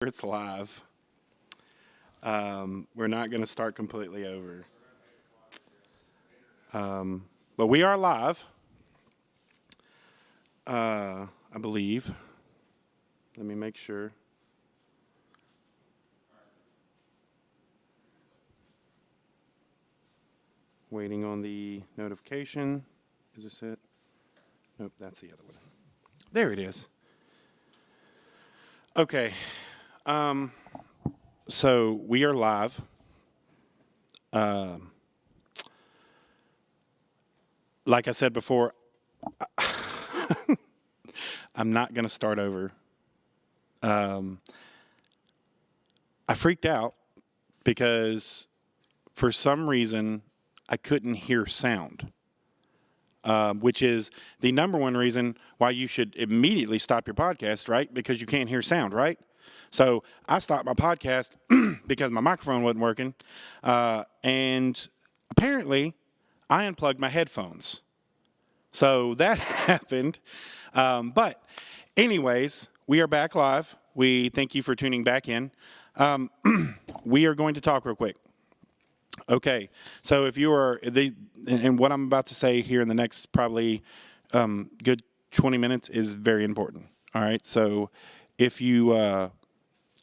It's live. We're not going to start completely over. But we are live, I believe. Let me make sure. Waiting on the notification. Is this it? Nope, that's the other one. There it is. Okay. So we are live. Like I said before, I'm not going to start over. I freaked out because for some reason I couldn't hear sound, which is the number one reason why you should immediately stop your podcast, right? Because you can't hear sound, right? So I stopped my podcast because my microphone wasn't working, and apparently I unplugged my headphones. So that happened. But anyways, we are back live. We thank you for tuning back in. We are going to talk real quick. Okay, so if you are, and what I'm about to say here in the next probably good 20 minutes is very important. All right, so if you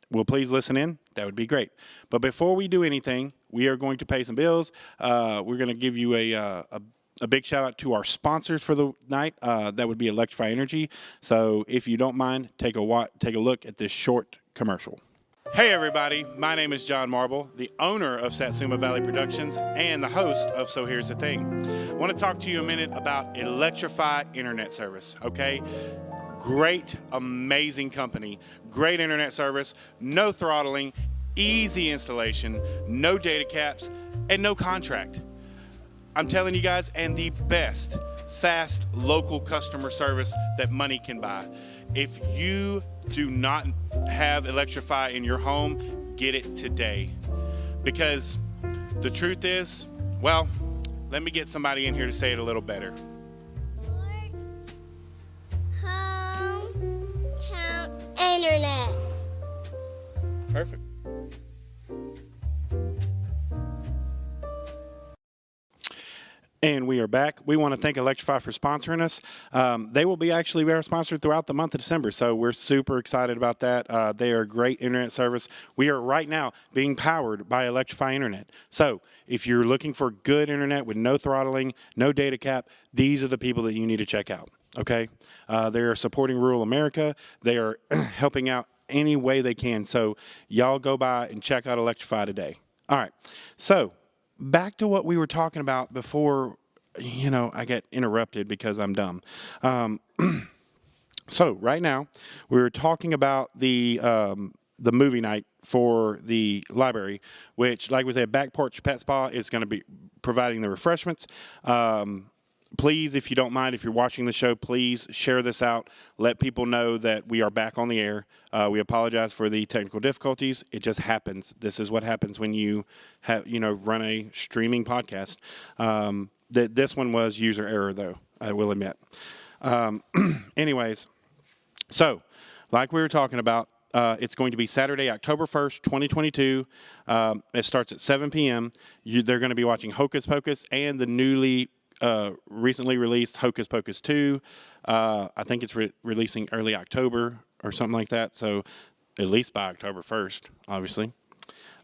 will please listen in, that would be great. But before we do anything, we are going to pay some bills. We're going to give you a big shout out to our sponsors for the night. That would be Electrify Energy. So if you don't mind, take a look at this short commercial. Hey everybody, my name is John Marble, the owner of Satsuma Valley Productions and the host of So Here's the Thing. I want to talk to you a minute about Electrify Internet Service, okay? Great, amazing company, great internet service, no throttling, easy installation, no data caps, and no contract. I'm telling you guys, and the best, fast, local customer service that money can buy. If you do not have Electrify in your home, get it today. Because the truth is, well, let me get somebody in here to say it a little better. Hometown Internet. Perfect. And we are back. We want to thank Electrify for sponsoring us. They will be actually our sponsor throughout the month of December, so we're super excited about that. They are a great internet service. We are right now being powered by Electrify Internet. So if you're looking for good internet with no throttling, no data cap, these are the people that you need to check out, okay? They are supporting rural America. They are helping out any way they can. So y'all go by and check out Electrify today. All right, so back to what we were talking about before, I get interrupted because I'm dumb. So right now, we were talking about the movie night for the library, which, like we said, Back Porch Pet Spa is going to be providing the refreshments. Please, if you don't mind, if you're watching the show, please share this out. Let people know that we are back on the air. We apologize for the technical difficulties. It just happens. This is what happens when you run a streaming podcast. This one was user error, though, I will admit. Anyways, so like we were talking about, it's going to be Saturday, October 1st, 2022. It starts at 7 p.m. They're going to be watching Hocus Pocus and the recently released Hocus Pocus 2. I think it's releasing early October or something like that, so at least by October 1st, obviously.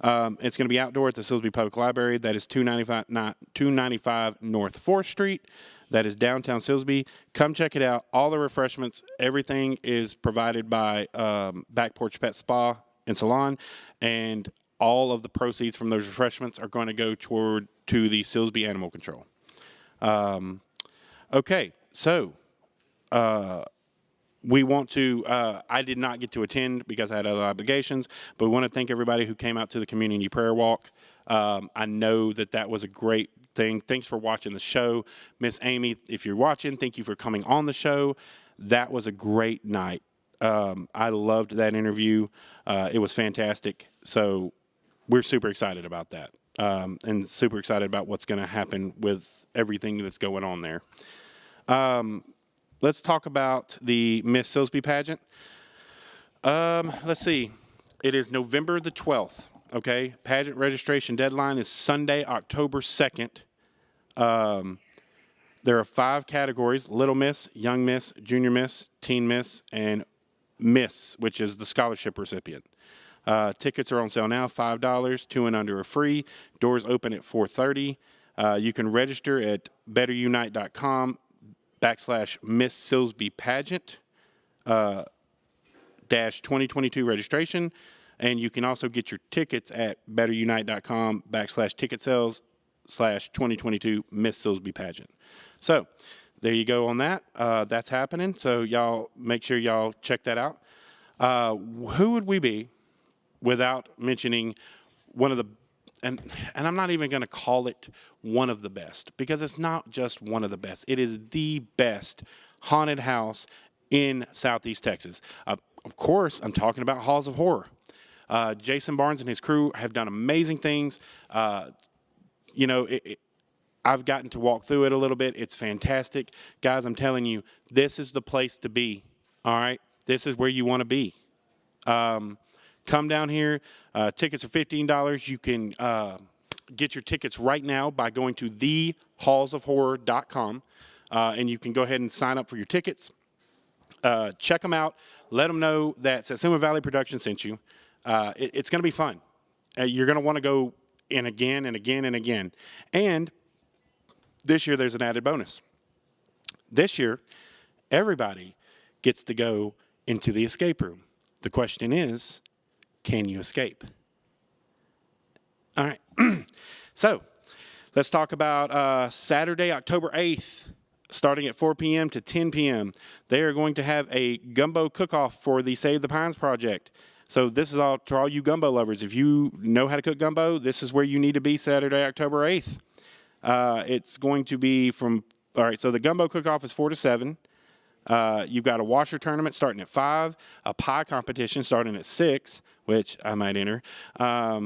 It's going to be outdoor at the Silsbee Public Library. That is 295 North 4th Street. That is downtown Silsbee. Come check it out. All the refreshments, everything is provided by Back Porch Pet Spa and Salon, and all of the proceeds from those refreshments are going to go to the Silsbee Animal Control. Okay, so we want to, I did not get to attend because I had other obligations, but we want to thank everybody who came out to the community prayer walk. I know that was a great thing. Thanks for watching the show. Miss Amy, if you're watching, thank you for coming on the show. That was a great night. I loved that interview. It was fantastic. So we're super excited about that. And super excited about what's going to happen with everything that's going on there. Let's talk about the Miss Silsbee pageant. Let's see. It is November the 12th, okay? Pageant registration deadline is Sunday, October 2nd. There are 5 categories: Little Miss, Young Miss, Junior Miss, Teen Miss, and Miss, which is the scholarship recipient. Tickets are on sale now, $5. 2 and under are free. Doors open at 4:30. You can register at betterunite.com/Miss Silsbee Pageant -2022 registration. And you can also get your tickets at betterunite.com/ticket sales/2022 Miss Silsbee Pageant. So there you go on that. That's happening. So y'all make sure y'all check that out. Who would we be without mentioning one of the, and I'm not even going to call it one of the best, because it's not just one of the best. It is the best haunted house in Southeast Texas. Of course, I'm talking about Halls of Horror. Jason Barnes and his crew have done amazing things. You know, I've gotten to walk through it a little bit. It's fantastic. Guys, I'm telling you, this is the place to be, all right? This is where you want to be. Come down here. Tickets are $15. You can get your tickets right now by going to thehallsofhorror.com, and you can go ahead and sign up for your tickets. Check them out. Let them know that Satsuma Valley Productions sent you. It's going to be fun. You're going to want to go in again and again and again. And this year, there's an added bonus. This year, everybody gets to go into the escape room. The question is, can you escape? All right. So let's talk about Saturday, October 8th, starting at 4 p.m. to 10 p.m. They are going to have a gumbo cook-off for the Save the Pines project. So this is all to all you gumbo lovers. If you know how to cook gumbo, this is where you need to be Saturday, October 8th. It's going to be all right, so the gumbo cook-off is 4 to 7. You've got a washer tournament starting at 5, a pie competition starting at 6, which I might enter, a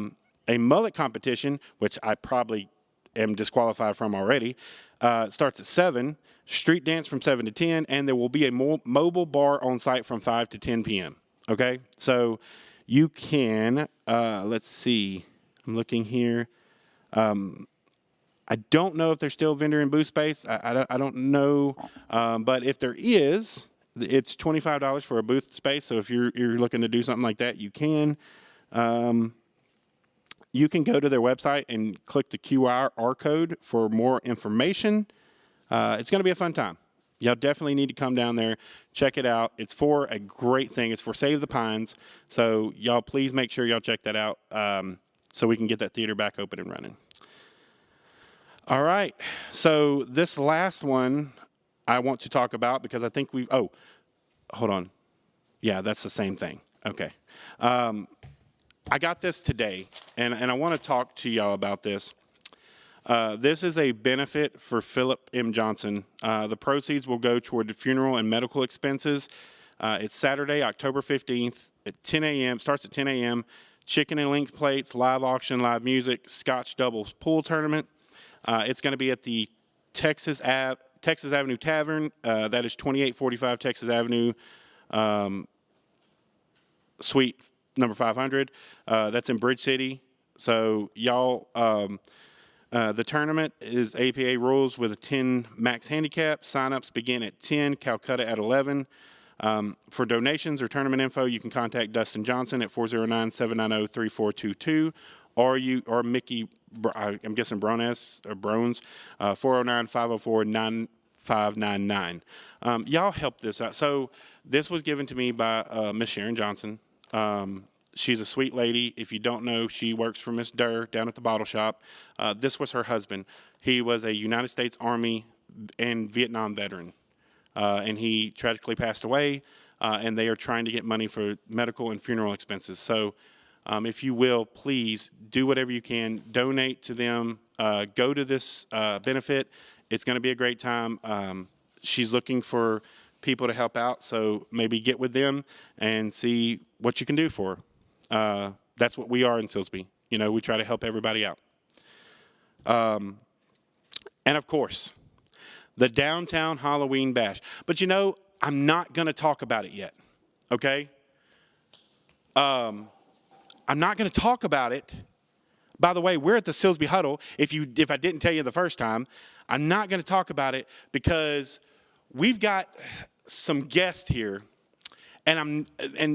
mullet competition, which I probably am disqualified from already, starts at 7, street dance from 7 to 10, and there will be a mobile bar on site from 5 to 10 p.m. Okay, so you can, let's see, I'm looking here. I don't know if there's still vendor and booth space. I don't know, but if there is, it's $25 for a booth space. So if you're looking to do something like that, you can. You can go to their website and click the QR code for more information. It's going to be a fun time. Y'all definitely need to come down there, check it out. It's for a great thing. It's for Save the Pines. So y'all please make sure y'all check that out so we can get that theater back open and running. All right, so this last one I want to talk about because I think hold on. Yeah, that's the same thing. Okay. I got this today, and I want to talk to y'all about this. This is a benefit for Philip M. Johnson. The proceeds will go toward the funeral and medical expenses. It's Saturday, October 15th at 10 a.m., starts at 10 a.m., chicken and linked plates, live auction, live music, Scotch doubles pool tournament. It's going to be at the Texas Avenue Tavern. That is 2845 Texas Avenue, Suite number 500. That's in Bridge City. So y'all, the tournament is APA rules with a 10 max handicap. Sign-ups begin at 10, Calcutta at 11. For donations or tournament info, you can contact Dustin Johnson at 409-790-3422, or Mickey, I'm guessing Brones, 409-504-9599. Y'all help this out. So this was given to me by Miss Sharon Johnson. She's a sweet lady. If you don't know, she works for Miss Durr down at the bottle shop. This was her husband. He was a United States Army and Vietnam veteran. And he tragically passed away, and they are trying to get money for medical and funeral expenses. So if you will, please do whatever you can. Donate to them. Go to this benefit. It's going to be a great time. She's looking for people to help out, so maybe get with them and see what you can do for her. That's what we are in Silsbee. You know, we try to help everybody out. And, of course, the Downtown Halloween Bash. But, you know, I'm not going to talk about it yet, okay? I'm not going to talk about it. By the way, we're at the Silsbee Huddle. If I didn't tell you the first time, I'm not going to talk about it because we've got some guests here. And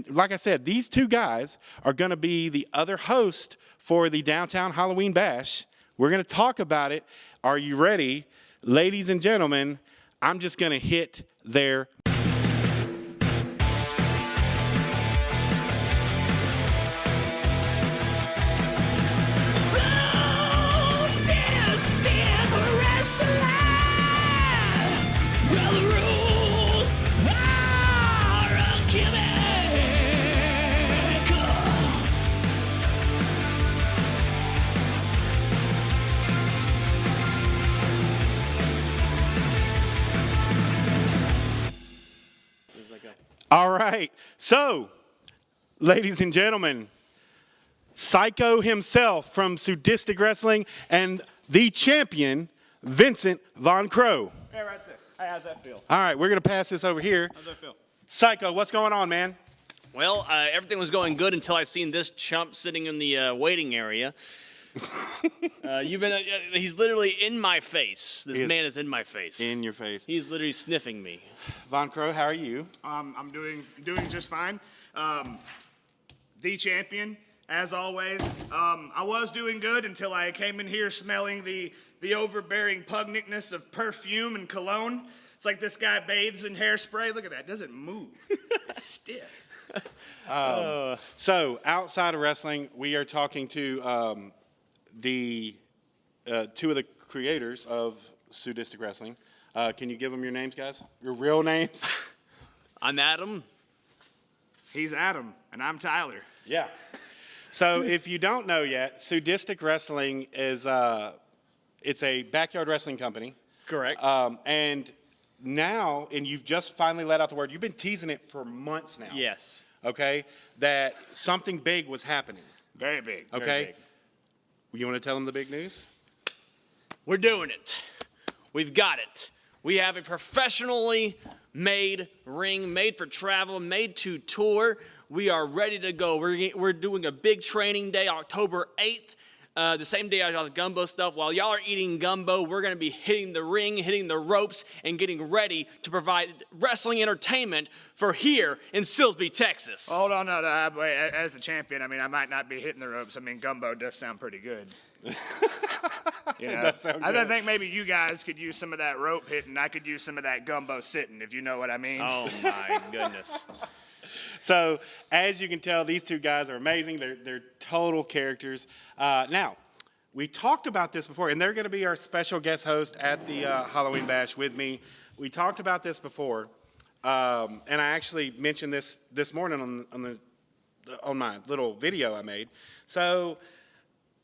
like I said, these two guys are going to be the other host for the Downtown Halloween Bash. We're going to talk about it. Are you ready? Ladies and gentlemen, I'm just going to hit their All right. So, ladies and gentlemen, Psycho himself from Sadistic Wrestling and the champion, Vincent Von Crow. Hey, right there. Hey, how's that feel? All right, we're going to pass this over here. How's that feel? Psycho, what's going on, man? Well, everything was going good until I seen this chump sitting in the waiting area. He's literally in my face. This man is in my face. In your face. He's literally sniffing me. Von Crow, how are you? I'm doing just fine. The champion, as always. I was doing good until I came in here smelling the overbearing pungentness of perfume and cologne. It's like this guy bathes in hairspray. Look at that. It doesn't move. It's stiff. So, outside of wrestling, we are talking to the two of the creators of Sadistic Wrestling. Can you give them your names, guys? Your real names? I'm Adam. He's Adam, and I'm Tyler. Yeah. So if you don't know yet, Sadistic Wrestling is it's a backyard wrestling company. Correct. And now, and you've just finally let out the word. You've been teasing it for months now. Yes. Okay. That something big was happening. Very big. Okay. Very big. You want to tell them the big news? We're doing it. We've got it. We have a professionally made ring, made for travel, made to tour. We are ready to go. We're doing a big training day, October 8th. The same day as y'all's gumbo stuff. While y'all are eating gumbo, we're going to be hitting the ring, hitting the ropes, and getting ready to provide wrestling entertainment for here in Silsbee, Texas. Hold on, no, as the champion, I mean, I might not be hitting the ropes. I mean, gumbo does sound pretty good. You know, Does sound I good. think maybe you guys could use some of that rope hitting. I could use some of that gumbo sitting, if you know what I mean. Oh, my goodness. So, as you can tell, these two guys are amazing. They're total characters. Now, we talked about this before, and they're going to be our special guest host at the Halloween Bash with me. We talked about this before, and I actually mentioned this morning on my little video I made. So,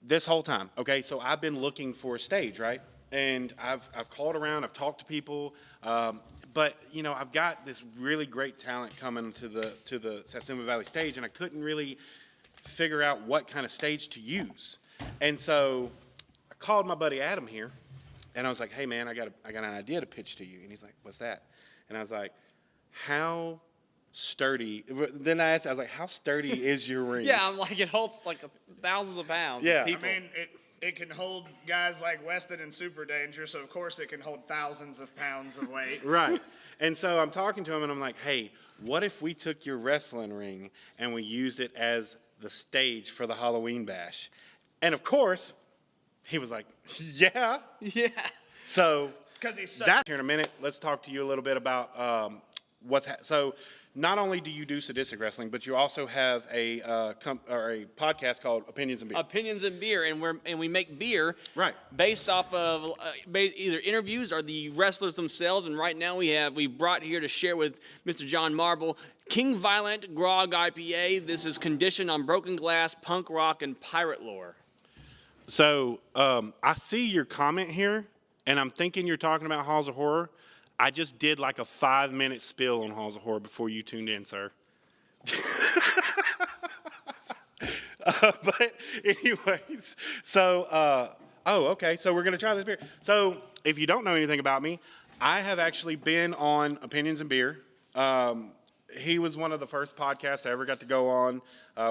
this whole time, okay, so I've been looking for a stage, right? And I've called around, I've talked to people, but you know, I've got this really great talent coming to the Satsuma Valley stage, and I couldn't really figure out what kind of stage to use. And so I called my buddy Adam here, and I was like, "Hey man, I got an idea to pitch to you." And he's like, "What's that?" And I was like, "How sturdy?" Then I asked, I was like, "How sturdy is your ring?" Yeah, I'm like, it holds like thousands of pounds. Yeah. Of people. I mean, it can hold guys like Weston and Super Danger, so of course it can hold thousands of pounds of weight. Right. And so I'm talking to him, and I'm like, "Hey, what if we took your wrestling ring and we used it as the stage for the Halloween Bash?" And of course, he was like, "Yeah." Yeah. So Because he's such that here in a minute, let's talk to you a little bit about so. Not only do you do Sadistic Wrestling, but you also have a podcast called Opinions and Beer. Opinions and beer, and we make beer Right. based off of either interviews or the wrestlers themselves. And right now we brought here to share with Mr. John Marble King Violent Grog IPA. This is conditioned on broken glass, punk rock, and pirate lore. So I see your comment here, and I'm thinking you're talking about Halls of Horror. I just did like a 5-minute spill on Halls of Horror before you tuned in, sir. But anyways, so, okay, so we're going to try this beer. So if you don't know anything about me, I have actually been on Opinions and Beer. he was one of the first podcasts I ever got to go on.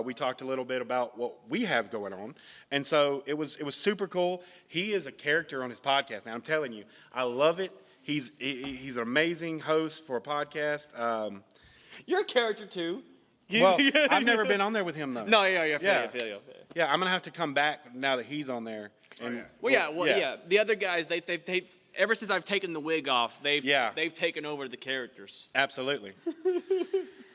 We talked a little bit about what we have going on, and so it was super cool. He is a character on his podcast, man. I'm telling you, I love it. He's an amazing host for a podcast. You're a character too. Well, I've never been on there with him though. No, yeah. I feel you. Yeah, I'm gonna have to come back now that he's on there. And, Yeah. The other guys, they ever since I've taken the wig off, they've taken over the characters. Absolutely.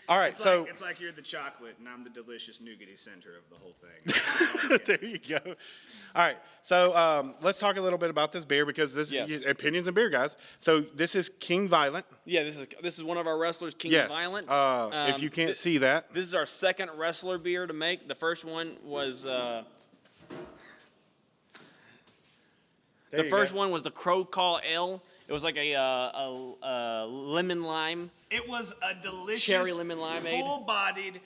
All right, so it's like you're the chocolate and I'm the delicious nougaty center of the whole thing. there you go. All right, so let's talk a little bit about this beer because this is opinions and beer, guys. So this is King Violent. Yeah, this is one of our wrestlers, King Violent. If you can't see that, this is our second wrestler beer to make. The first one was one was the Crow Call Ale. It was like a lemon lime. It was a delicious cherry lemon limeade. Full-bodied.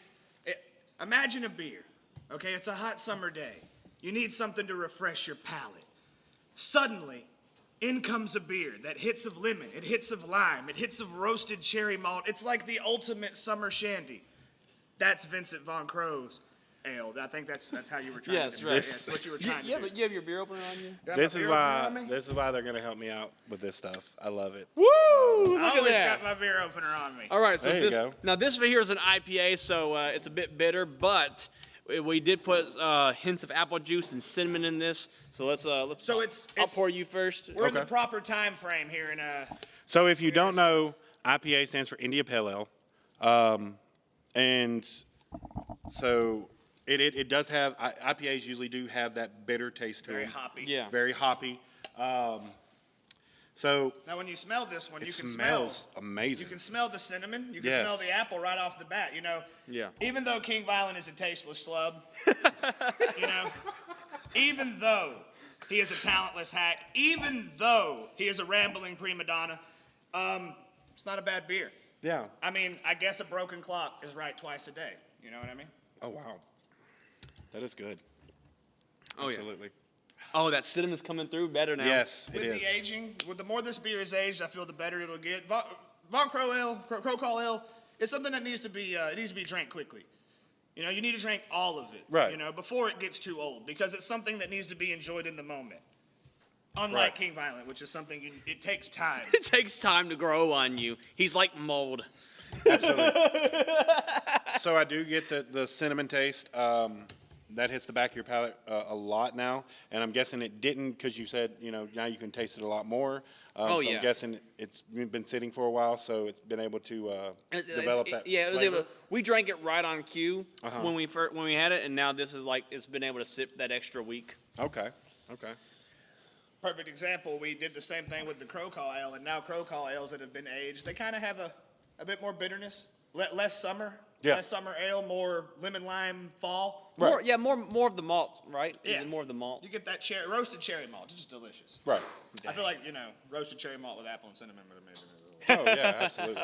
Imagine a beer. Okay, it's a hot summer day. You need something to refresh your palate. Suddenly, in comes a beer that hits of lemon, it hits of lime, it hits of roasted cherry malt. It's like the ultimate summer shandy. That's Vincent Von Crow's ale. I think that's how you were trying to Yes, do. right. That's what you were trying to do. You have your beer opener on you? You have this my is beer opener on me? why they're gonna help me out with this stuff. I love it. Woo! I Look at always that. got my beer opener on me. All right, so There you go. this right here is an IPA, so it's a bit bitter, but we did put hints of apple juice and cinnamon in this. So let's. So I'll pour you first. We're in the proper time frame here in So if you don't know, IPA stands for India Pale Ale, and so it does have IPAs usually do have that bitter taste to very them. hoppy. Yeah. Very hoppy. So Now when you smell this one, it you can smells smell amazing. You can smell the cinnamon. You can Yes. smell the apple right off the bat. You know. Yeah. Even though King Violent is a tasteless slub, you know, even though he is a talentless hack, even though he is a rambling prima donna, it's not a bad beer. Yeah. I mean, I guess a broken clock is right twice a day. You know what I mean? Oh wow. That is good. Oh yeah. Absolutely. Oh, that cinnamon's coming through better now. Yes, it With is. the aging, the more this beer is aged, I feel the better it'll get. Von Crow Ale, Crow Call Ale, it's something that needs to be drank quickly. You know, you need to drink all of it. Right. You know, before it gets too old, because it's something that needs to be enjoyed in the moment. Unlike Right. King Violent, which is something it takes time. It takes time to grow on you. He's like mold. So I do get the cinnamon taste. That hits the back of your palate a lot now, and I'm guessing it didn't because you said now you can taste it a lot more. So yeah. I'm guessing it's been sitting for a while, so it's been able to develop that. Yeah, it was flavor. able. We drank it right on cue when we had it, and now this is like it's been able to sit that extra week. Okay. Perfect example, we did the same thing with the Crow Call Ale, and now Crow Call Ales that have been aged, they kind of have a bit more bitterness, less summer. Yeah. Less summer ale, more lemon lime fall. Right. More of the malt, right? Yeah. Is it more of the malt? You get that roasted cherry malt. It's just delicious. Right. I feel like, roasted cherry malt with apple and cinnamon would have made it. Oh yeah, absolutely.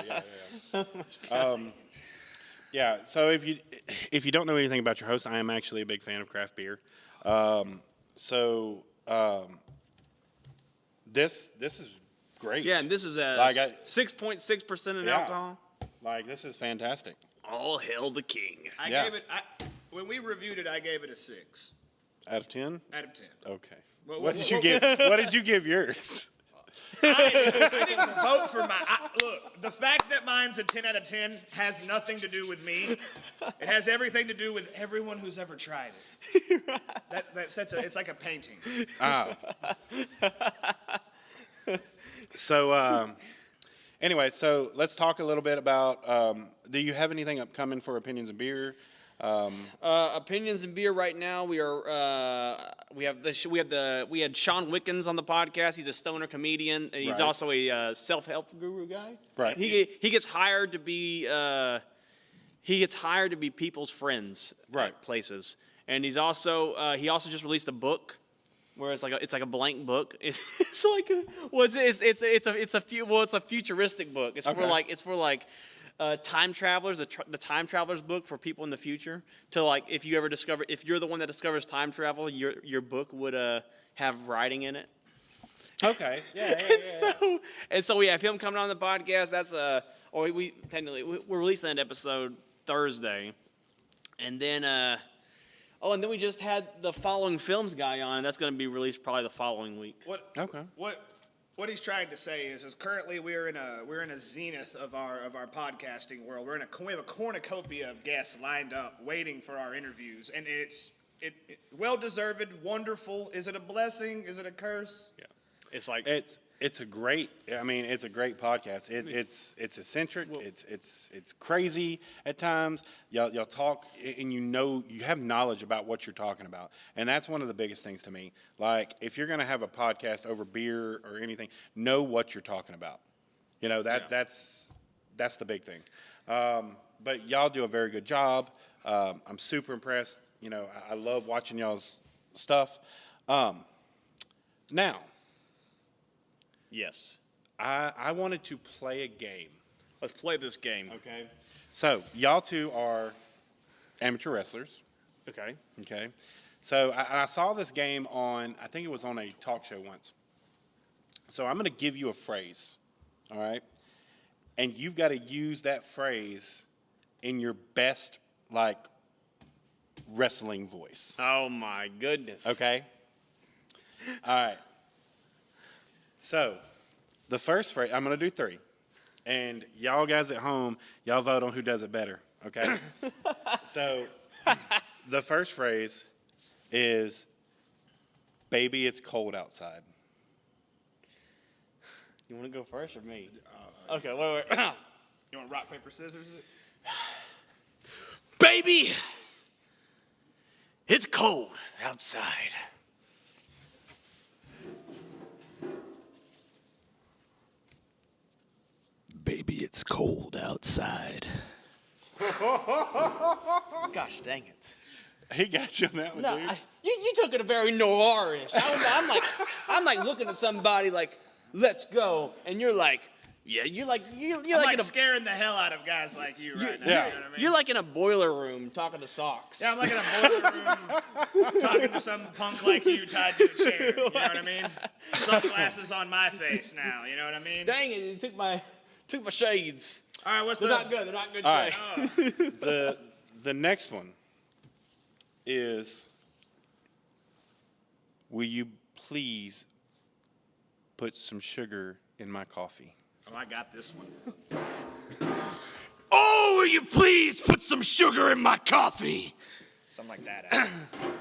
Yeah. Yeah. So if you don't know anything about your host, I am actually a big fan of craft beer. This is great. Yeah, and this is Like 6.6% in Yeah. alcohol. Like this is fantastic. All hail the king. Yeah. When we reviewed it, I gave it a 6 Out of 10. out of 10. Okay. Well, What did you give? What did you give yours? I didn't vote for look, the fact that mine's a 10 out of 10 has nothing to do with me. It has everything to do with everyone who's ever tried it. It's like a painting. So, anyway, so let's talk a little bit about. Do you have anything upcoming for Opinions and Beer? Opinions and beer right now. We had Sean Wickens on the podcast. He's a stoner comedian. He's Right. also a self-help guru guy. Right. He gets hired to be people's friends Right. at places. And he also just released a book where it's like a blank book. It's like it's a futuristic book. It's for like time travelers, the time travelers book for people in the future. To like if you're the one that discovers time travel, your book would have writing in it. Okay. Yeah. And so we have him coming on the podcast. That's or we technically we're releasing that episode Thursday, and then and then we just had the Following Films guy on, and that's going to be released probably the following week. What he's trying to say is currently we're in a zenith of our podcasting world. We have a cornucopia of guests lined up waiting for our interviews, and it's well deserved, wonderful. Is it a blessing? Is it a curse? Yeah, it's like It's a great. I mean, it's a great podcast. It's eccentric. It's crazy at times. Y'all talk, and you have knowledge about what you're talking about, and that's one of the biggest things to me. Like, if you're gonna have a podcast over beer or anything, know what you're talking about. You know that's the big thing. But y'all do a very good job. I'm super impressed. You know, I love watching y'all's stuff. Now. yes. I wanted to play a game. Let's play this game. Okay. So y'all two are amateur wrestlers. Okay. Okay. So I saw this game on, I think it was on a talk show once. So I'm going to give you a phrase. All right. And you've got to use that phrase in your best, like, wrestling voice. Oh my goodness. Okay. All right. So, the first phrase, I'm going to do 3. And y'all guys at home, y'all vote on who does it better, okay? So, the first phrase is, baby, it's cold outside. You want to go first or me? Okay, wait. You want rock paper scissors? Baby, it's cold outside. Baby, it's cold outside. Gosh dang it. He got you on that one, No, dude. you took it a very noirish. I'm like looking at somebody like, let's go, and you're like, yeah, you're like I'm like like in a, scaring the hell out of guys like you right now. yeah. You know what I mean? you're like in a boiler room talking to socks. Yeah, I'm like in a boiler room talking to some punk like you tied to a chair. You know what I mean? Sunglasses on my face now. You know what I mean? Dang it! You took my shades. All right, what's They're the? not good. They're not good All right. shades. The next one is, will you please put some sugar in my coffee? Oh, I got this one. Oh, will you please put some sugar in my coffee? Something like that. Adam. What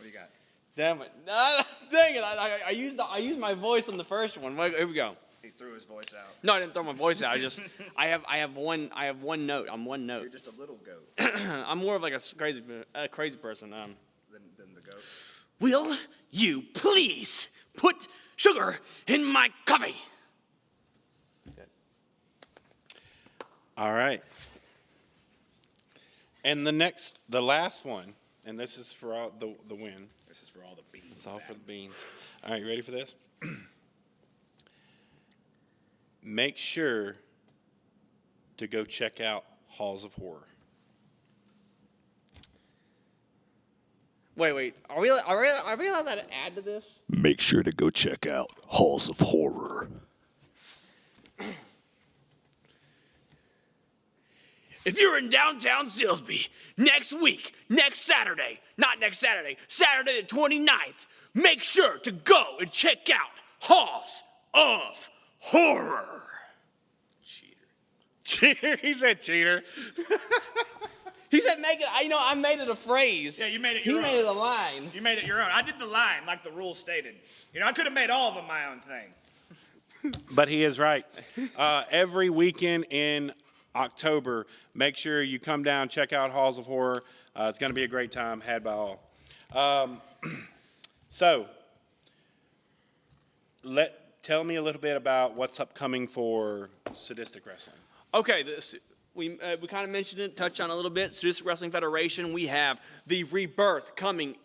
do you got? Damn it! No, dang it! I used my voice on the first one. Wait, here we go. He threw his voice out. No, I didn't throw my voice out. I have one note. I'm one You're note. just a little goat I'm more of like a crazy person. than the goat. Will you please put sugar in my coffee? All right. And the last one, and this is for all the win. This is for all the beans. It's all for the beans. All right, you ready for this? Make sure to go check out Halls of Horror. Wait. Are we allowed to add to this? Make sure to go check out Halls of Horror. If you're in downtown Silsbee Saturday the 29th, make sure to go and check out Halls of Horror. Cheater. He said cheater. He said make it, I made it a phrase. Yeah, you made it He your own. made it a line. You made it your own. I did the line like the rule stated. You know, I could have made all of them my own thing. But he is right. Every weekend in October, make sure you come down, check out Halls of Horror. It's going to be a great time, had by all. So, tell me a little bit about what's upcoming for Sadistic Wrestling. Okay, we kind of mentioned it, touched on it a little bit. Sadistic Wrestling Federation, we have the Rebirth coming.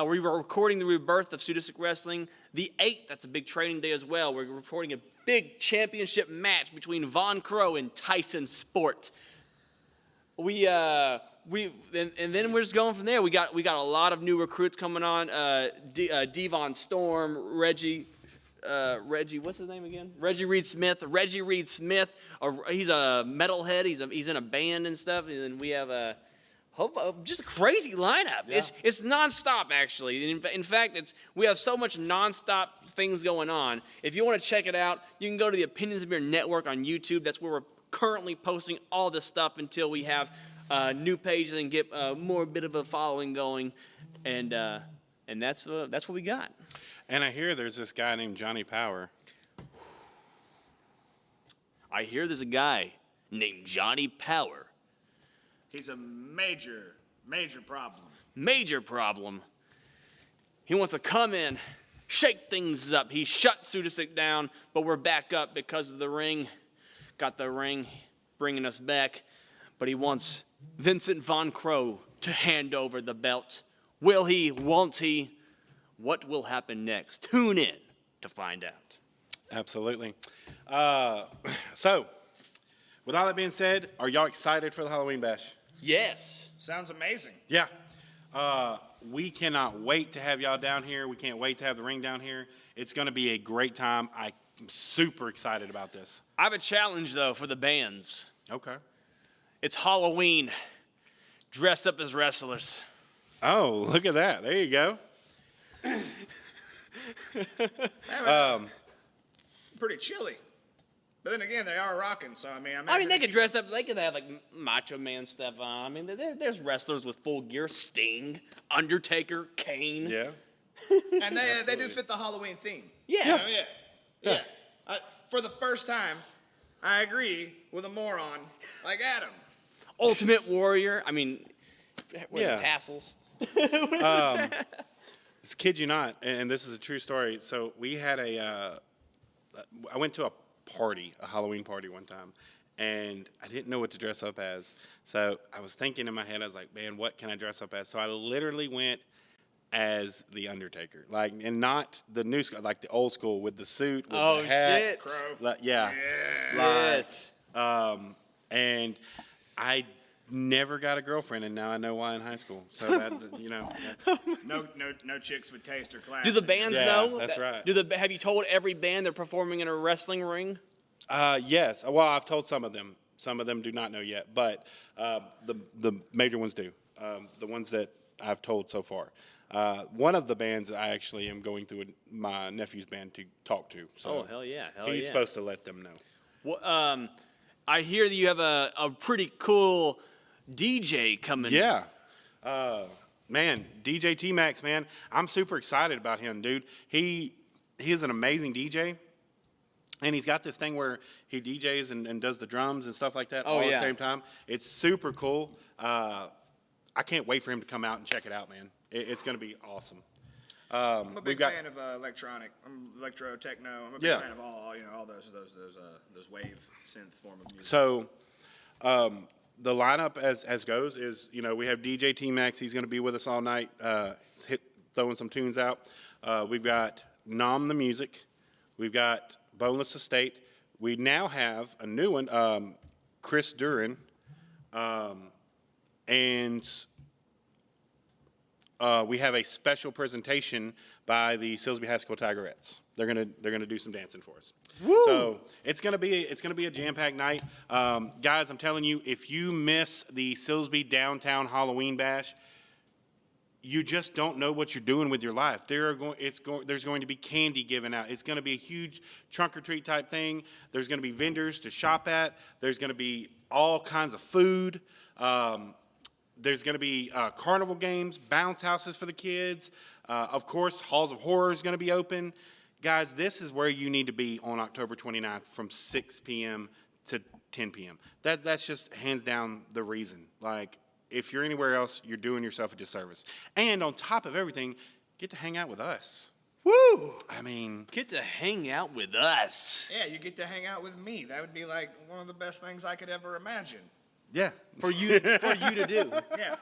We were recording the Rebirth of Sadistic Wrestling. The 8th, that's a big training day as well. We're recording a big championship match between Von Crow and Tyson Sport. And then we're just going from there. We got a lot of new recruits coming on. Devon Storm, Reggie Reggie, what's his name again? Reggie Reed Smith. Reggie Reed Smith. He's a metalhead. He's in a band and stuff. And then we have just a crazy lineup. Yeah. It's nonstop, actually. In fact, we have so much nonstop things going on. If you want to check it out, you can go to the Opinions of Beer Network on YouTube. That's where we're currently posting all this stuff until we have new pages and get more bit of a following going. And that's what we got. And I hear there's this guy named Johnny Power. I hear there's a guy named Johnny Power. He's a major, major problem. Major problem. He wants to come in, shake things up. He shut Sadistic down, but we're back up because of the ring. Got the ring bringing us back. But he wants Vincent Von Crow to hand over the belt. Will he? Won't he? What will happen next? Tune in to find out. Absolutely. So, with all that being said, are y'all excited for the Halloween Bash? Yes. Sounds amazing. Yeah. We cannot wait to have y'all down here. We can't wait to have the ring down here. It's going to be a great time. I'm super excited about this. I have a challenge, though, for the bands. Okay. It's Halloween. Dress up as wrestlers. Oh, look at that. There you go. Pretty chilly. But then again, they are rocking, so I mean, They could dress up. They could have like Macho Man stuff on. I mean, there's wrestlers with full gear: Sting, Undertaker, Kane. Yeah. and they do fit the Halloween theme. Yeah. Yeah. For the first time, I agree with a moron like Adam. Ultimate Warrior. I mean, with Yeah. the tassels. Kid you not, and this is a true story. So we had I went to a Halloween party one time, and I didn't know what to dress up as. So I was thinking in my head, I was like, man, what can I dress up as? So I literally went as the Undertaker, and not the new school, like the old school with the suit, with the hat. Shit. Crow. Yeah. Yes. And I never got a girlfriend, and now I know why in high school. So that, No chicks with taste or class. Do the bands Yeah, know? that's right. Have you told every band they're performing in a wrestling ring? Yes. Well, I've told some of them. Some of them do not know yet, but the major ones do. The ones that I've told so far. One of the bands I actually am going through my nephew's band to talk to. So Oh, hell yeah. he's supposed to let them know. Well, I hear that you have a pretty cool DJ coming. Yeah. Man, DJ T-Max, man. I'm super excited about him, dude. He is an amazing DJ. And he's got this thing where he DJs and does the drums and stuff like that all at the same time. It's super cool. I can't wait for him to come out and check it out, man. It's going to be awesome. I'm a big fan of electronic. I'm electro techno. I'm a big fan of all those wave synth form of music. So, the lineup as goes is, we have DJ T-Max. He's going to be with us all night, throwing some tunes out. We've got Nom the Music. We've got Boneless Estate. We now have a new one, Chris Duran, and we have a special presentation by the Silsbee High School Tigerettes. They're gonna do some dancing for us. Woo! So it's gonna be a jam-packed night, guys. I'm telling you, if you miss the Silsbee Downtown Halloween Bash, you just don't know what you're doing with your life. There's going to be candy given out. It's going to be a huge trunk or treat type thing. There's going to be vendors to shop at. There's going to be all kinds of food. There's going to be carnival games, bounce houses for the kids. Of course, Halls of Horror is going to be open. Guys, this is where you need to be on October 29th from 6 p.m. to 10 p.m. That's just hands down the reason. If you're anywhere else, you're doing yourself a disservice. And on top of everything, get to hang out with us. Woo! I mean, Get to hang out with us. Yeah, you get to hang out with me. That would be like one of the best things I could ever imagine. yeah. For you to do. Yeah.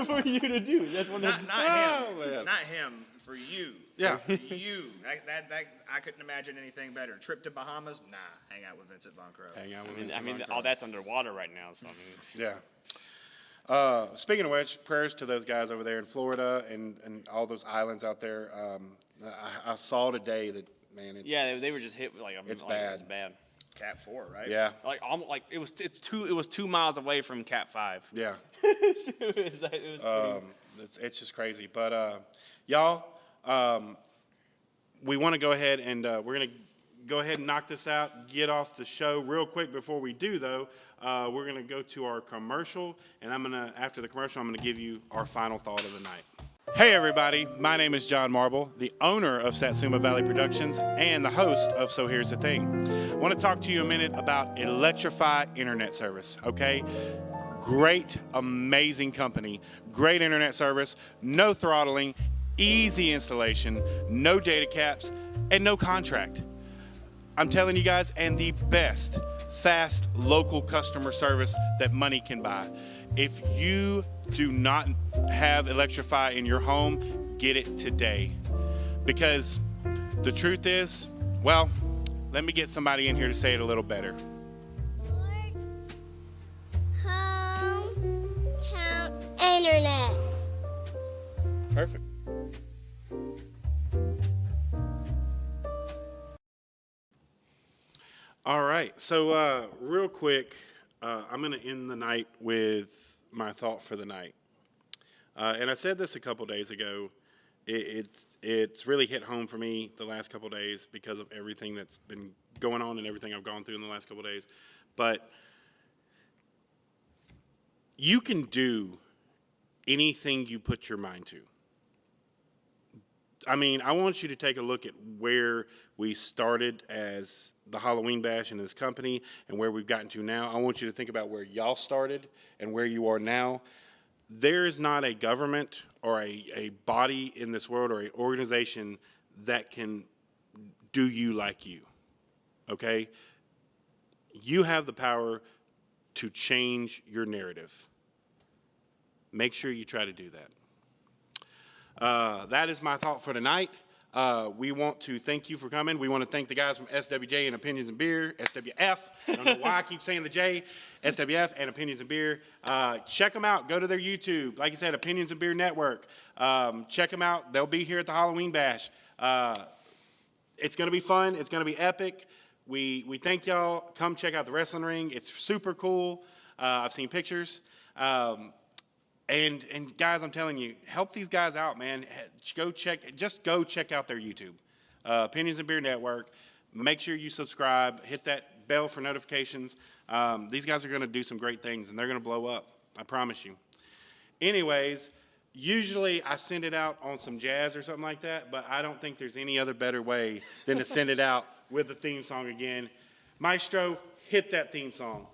For you to do. That's one Not him. man. Not him. For you. Yeah. For you. That I couldn't imagine anything better. Trip to Bahamas? Nah. Hang out with Vincent Von Crow. Hang out with I Vincent mean, Von Crow. all that's underwater right now. So Yeah. Speaking of which, prayers to those guys over there in Florida and all those islands out there. I saw today that man, it's, Yeah, they were just hit with like a. It's like, It was bad. bad. Cat 4, right? Yeah, It was 2 miles away from Cat 5. yeah. it was pretty, It's just crazy. But y'all, we want to go ahead and we're gonna go ahead and knock this out. Get off the show real quick. Before we do, though, we're gonna go to our commercial, and after the commercial, I'm gonna give you our final thought of the night. Hey everybody, my name is John Marble, the owner of Satsuma Valley Productions and the host of So Here's the Thing. I want to talk to you a minute about Electrify Internet Service, okay? Great, amazing company, great internet service, no throttling, easy installation, no data caps, and no contract. I'm telling you guys, and the best, fast, local customer service that money can buy. If you do not have Electrify in your home, get it today. Because the truth is, well, let me get somebody in here to say it a little better. Hometown internet. Perfect. All right, so real quick, I'm going to end the night with my thought for the night. And I said this a couple days ago. It's really hit home for me the last couple days because of everything that's been going on and everything I've gone through in the last couple days. But you can do anything you put your mind to. I mean, I want you to take a look at where we started as the Halloween Bash and this company and where we've gotten to now. I want you to think about where y'all started and where you are now. There is not a government or a body in this world or an organization that can do you like you, okay? You have the power to change your narrative. Make sure you try to do that. That is my thought for tonight. We want to thank you for coming. We want to thank the guys from SWJ and Opinions and Beer, SWF. I don't know why I keep saying the J. SWF and Opinions and Beer. Check them out. Go to their YouTube. Like I said, Opinions and Beer Network. Check them out. They'll be here at the Halloween Bash. It's going to be fun. It's going to be epic. We thank y'all. Come check out the wrestling ring. It's super cool. I've seen pictures. And guys, I'm telling you, help these guys out, man. Go check out their YouTube, Opinions and Beer Network. Make sure you subscribe, hit that bell for notifications. These guys are going to do some great things, and they're going to blow up. I promise you. Anyways, usually I send it out on some jazz or something like that, but I don't think there's any other better way than to send it out with the theme song again. Maestro, hit that theme song.